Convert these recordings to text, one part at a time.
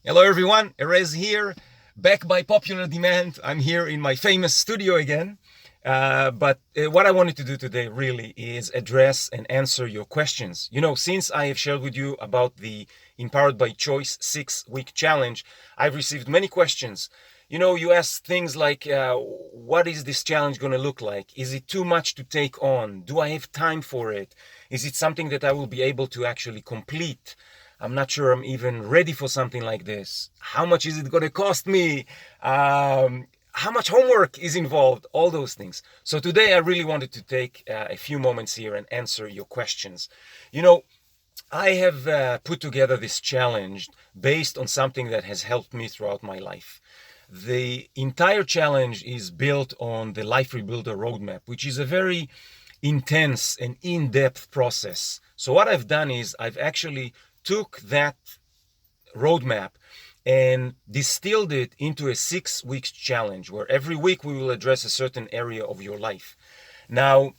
Hello everyone, Erez here, back by popular demand. I'm here in my famous studio again. But what I wanted to do today really is address and answer your questions. Since I have shared with you about the Empowered by Choice 6-week challenge, I've received many questions. You ask things like, what is this challenge going to look like? Is it too much to take on? Do I have time for it? Is it something that I will be able to actually complete? I'm not sure I'm even ready for something like this. How much is it going to cost me? How much homework is involved? All those things. So today I really wanted to take a few moments here and answer your questions. You know, I have put together this challenge based on something that has helped me throughout my life. The entire challenge is built on the Life Rebuilder Roadmap, which is a very intense and in-depth process. So what I've done is I've actually took that roadmap and distilled it into a 6 week challenge where every week we will address a certain area of your life. Now,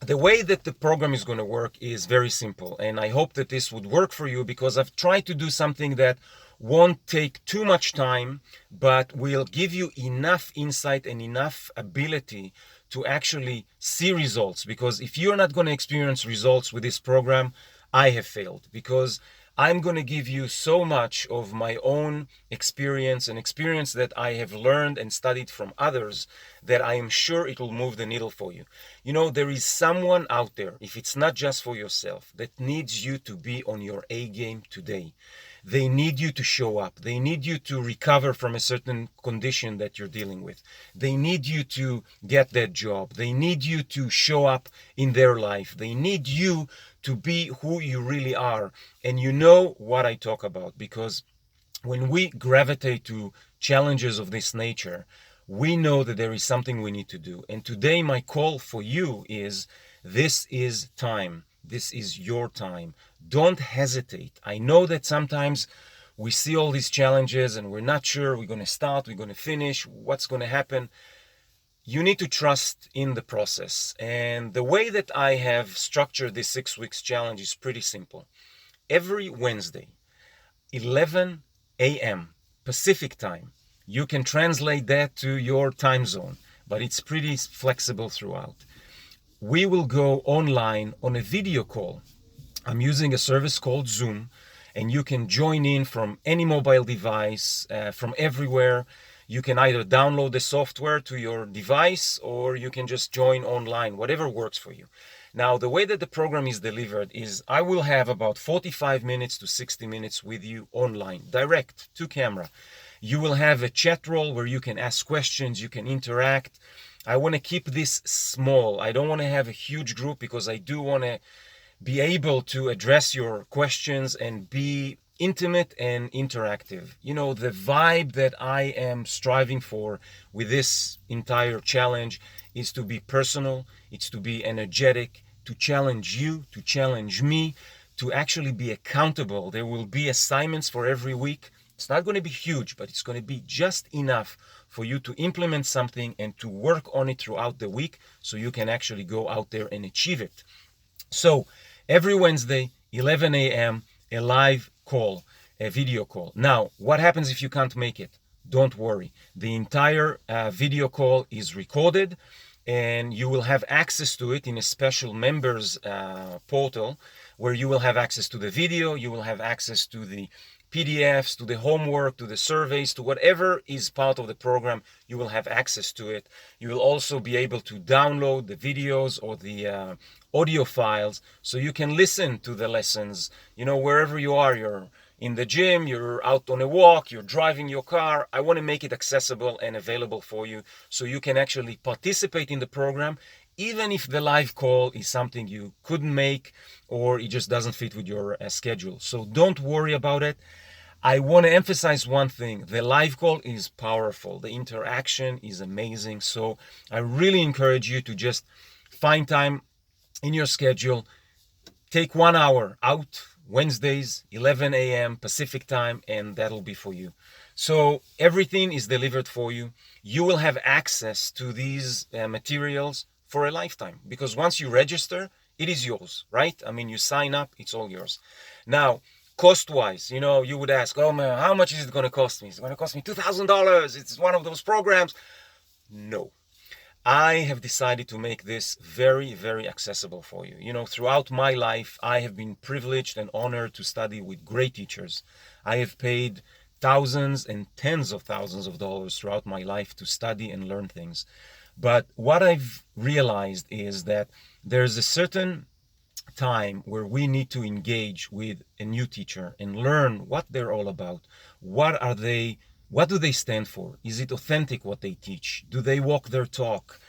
the way that the program is going to work is very simple, and I hope that this would work for you because I've tried to do something that won't take too much time, but will give you enough insight and enough ability to actually see results. Because if you're not going to experience results with this program, I have failed, because I'm going to give you so much of my own experience, and experience that I have learned and studied from others, that I am sure it will move the needle for you. There is someone out there, if it's not just for yourself, that needs you to be on your A game today. They need you to show up. They need you to recover from a certain condition that you're dealing with. They need you to get that job. They need you to show up in their life. They need you to be who you really are. And you know what I talk about, because when we gravitate to challenges of this nature, we know that there is something we need to do. And today, my call for you is, this is time. This is your time. Don't hesitate. I know that sometimes we see all these challenges and we're not sure we're going to start, we're going to finish, what's going to happen. You need to trust in the process. And the way that I have structured this 6 weeks challenge is pretty simple. Every Wednesday, 11 a.m. Pacific time. You can translate that to your time zone, but it's pretty flexible throughout. We will go online on a video call. I'm using a service called Zoom, and you can join in from any mobile device, from everywhere. You can either download the software to your device, or you can just join online, whatever works for you. Now, the way that the program is delivered is I will have about 45 minutes to 60 minutes with you online, direct to camera. You will have a chat role where you can ask questions, you can interact. I want to keep this small. I don't want to have a huge group, because I do want to be able to address your questions and be intimate and interactive. The vibe that I am striving for with this entire challenge is to be personal, it's to be energetic, to challenge you, to challenge me, to actually be accountable. There will be assignments for every week. It's not going to be huge, but it's going to be just enough for you to implement something and to work on it throughout the week, so you can actually go out there and achieve it. So every Wednesday, 11 a.m., a live call, a video call. Now, what happens if you can't make it? Don't worry. The entire video call is recorded, and you will have access to it in a special members portal, where you will have access to the video, you will have access to the PDFs, to the homework, to the surveys, to whatever is part of the program. You will have access to it. You will also be able to download the videos or the audio files, so you can listen to the lessons, wherever you are. You're in the gym, you're out on a walk, you're driving your car. I want to make it accessible and available for you, so you can actually participate in the program, even if the live call is something you couldn't make, or it just doesn't fit with your schedule. So don't worry about it. I want to emphasize one thing. The live call is powerful. The interaction is amazing. So I really encourage you to just find time in your schedule. Take 1 hour out, Wednesdays, 11 a.m. Pacific time, and that'll be for you. So everything is delivered for you. You will have access to these materials for a lifetime, because once you register, it is yours, right? I mean, you sign up, it's all yours. Now, Cost-wise, you would ask, oh man, how much is it going to cost me? It's going to cost me $2,000. It's one of those programs. No. I have decided to make this very, very accessible for you. Throughout my life, I have been privileged and honored to study with great teachers. I have paid thousands and tens of thousands of dollars throughout my life to study and learn things. But what I've realized is that there's a certain time where we need to engage with a new teacher and learn what they're all about. What do they stand for? Is it authentic what they teach? Do they walk their talk?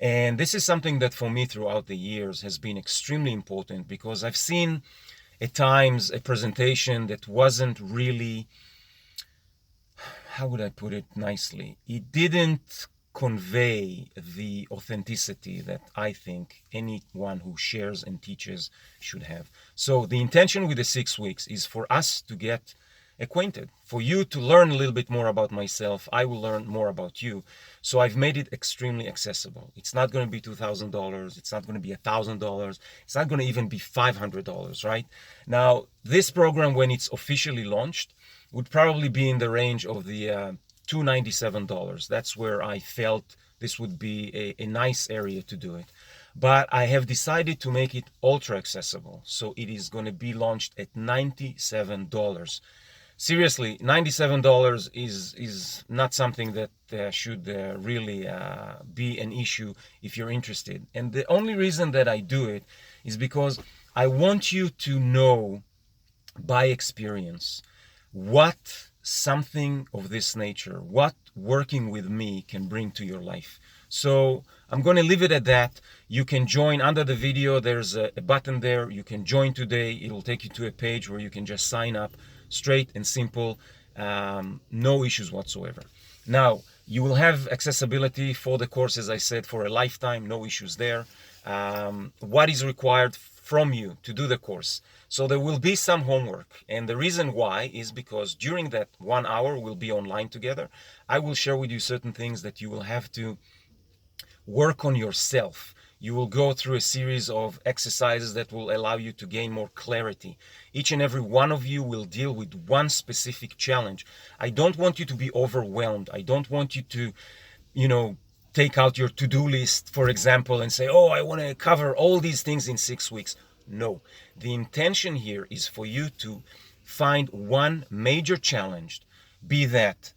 And this is something that for me throughout the years has been extremely important, because I've seen at times a presentation that wasn't really, how would I put it nicely? It didn't convey the authenticity that I think anyone who shares and teaches should have. So the intention with the 6 weeks is for us to get acquainted, for you to learn a little bit more about myself. I will learn more about you. So I've made it extremely accessible. It's not going to be $2,000. It's not going to be $1,000. It's not going to even be $500, right? Now, this program, when it's officially launched, would probably be in the range of the $297. That's where I felt this would be a nice area to do it. But I have decided to make it ultra accessible. So it is going to be launched at $97. Seriously, $97 is not something that should really be an issue if you're interested. And the only reason that I do it is because I want you to know by experience what something of this nature, what working with me can bring to your life. So I'm going to leave it at that. You can join under the video. There's a button there. You can join today. It will take you to a page where you can just sign up. Straight and simple, no issues whatsoever. Now, you will have accessibility for the course, as I said, for a lifetime, no issues there. What is required from you to do the course? So there will be some homework, and the reason why is because during that 1 hour we'll be online together. I will share with you certain things that you will have to work on yourself. You will go through a series of exercises that will allow you to gain more clarity. Each and every one of you will deal with one specific challenge. I don't want you to be overwhelmed. I don't want you to, take out your to-do list, for example, and say, oh, I want to cover all these things in 6 weeks. No, the intention here is for you to find one major challenge, be that,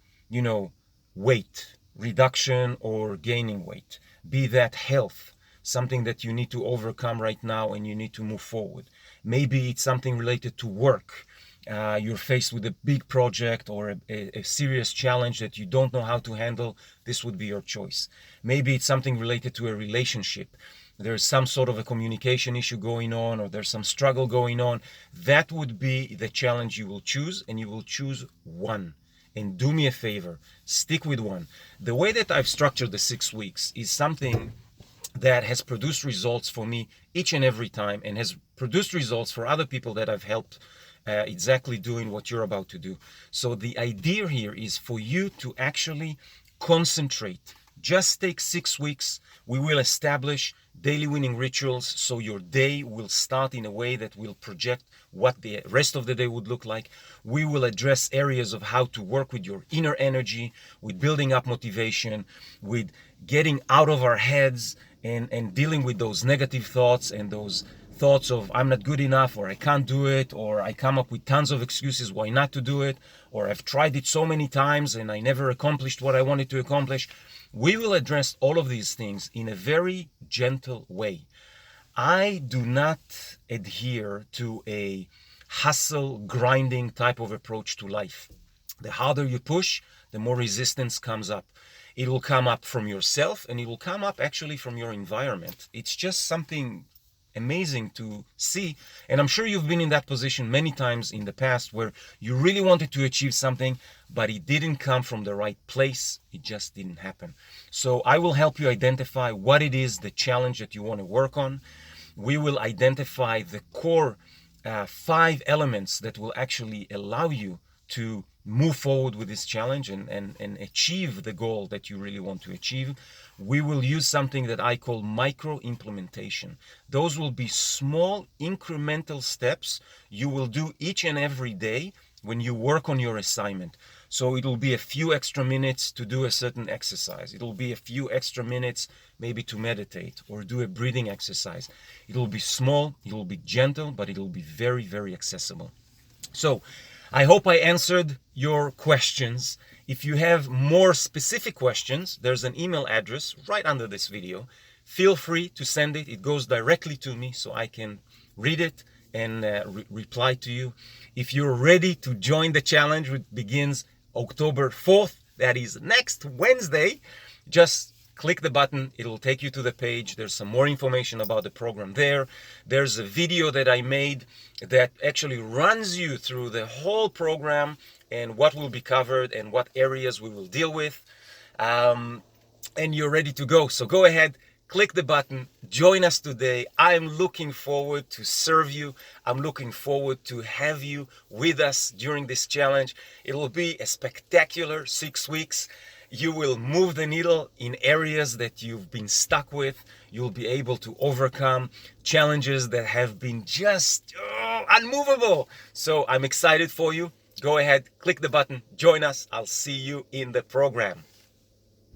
weight reduction or gaining weight, be that health, something that you need to overcome right now and you need to move forward. Maybe it's something related to work. You're faced with a big project or a serious challenge that you don't know how to handle. This would be your choice. Maybe it's something related to a relationship. There's some sort of a communication issue going on, or there's some struggle going on. That would be the challenge you will choose, and you will choose one. And do me a favor, stick with one. The way that I've structured the 6 weeks is something that has produced results for me each and every time, and has produced results for other people that I've helped exactly doing what you're about to do. So the idea here is for you to actually concentrate. Just take 6 weeks. We will establish daily winning rituals, so your day will start in a way that will project what the rest of the day would look like. We will address areas of how to work with your inner energy, with building up motivation, with getting out of our heads and dealing with those negative thoughts and those thoughts of I'm not good enough, or I can't do it, or I come up with tons of excuses why not to do it, or I've tried it so many times and I never accomplished what I wanted to accomplish. We will address all of these things in a very gentle way. I do not adhere to a hustle, grinding type of approach to life. The harder you push, the more resistance comes up. It will come up from yourself, and it will come up actually from your environment. It's just something amazing to see. And I'm sure you've been in that position many times in the past where you really wanted to achieve something, but it didn't come from the right place. It just didn't happen. So I will help you identify what it is, the challenge that you want to work on. We will identify the core 5 elements that will actually allow you to move forward with this challenge and achieve the goal that you really want to achieve, we will use something that I call micro implementation. Those will be small incremental steps you will do each and every day when you work on your assignment. So it'll be a few extra minutes to do a certain exercise. It'll be a few extra minutes maybe to meditate or do a breathing exercise. It'll be small, it'll be gentle, but it'll be very, very accessible. So I hope I answered your questions. If you have more specific questions, there's an email address right under this video. Feel free to send it. It goes directly to me so I can read it and reply to you. If you're ready to join the challenge, which begins October 4th, that is next Wednesday, just click the button. It'll take you to the page. There's some more information about the program there. There's a video that I made that actually runs you through the whole program and what will be covered and what areas we will deal with. And you're ready to go. So go ahead, click the button, join us today. I'm looking forward to serve you. I'm looking forward to have you with us during this challenge. It will be a spectacular 6 weeks. You will move the needle in areas that you've been stuck with. You'll be able to overcome challenges that have been just unmovable. So I'm excited for you. Go ahead, click the button, join us. I'll see you in the program.